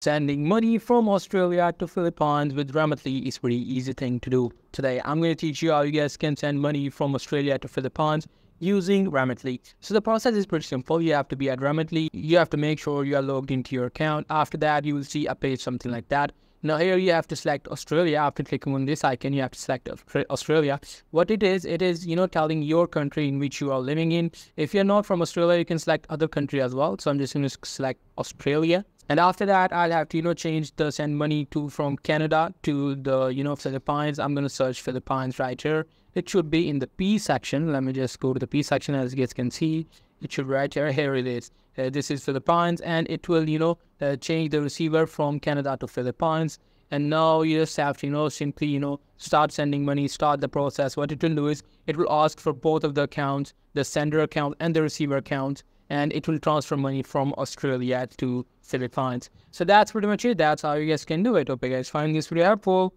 Sending money from Australia to Philippines with Remitly is pretty easy thing to do. Today, I'm going to teach you how you guys can send money from Australia to Philippines using Remitly. So the process is pretty simple. You have to be at Remitly. You have to make sure you are logged into your account. After that, you will see a page something like that. Now here you have to select Australia. After clicking on this icon, you have to select Australia. What it is, telling your country in which you are living in. If you're not from Australia, you can select other country as well. So I'm just going to select Australia. And after that, I'll have to, change the send money to from Canada to the, Philippines. I'm going to search Philippines right here. It should be in the P section. Let me just go to the P section. As you guys can see, it should right here. Here it is. This is Philippines, and it will, change the receiver from Canada to Philippines. And now you just have to, simply, start sending money, start the process. What it will do is it will ask for both of the accounts, the sender account and the receiver account, and it will transfer money from Australia to Philippines. So that's pretty much it. That's how you guys can do it. Hope you guys find this video helpful.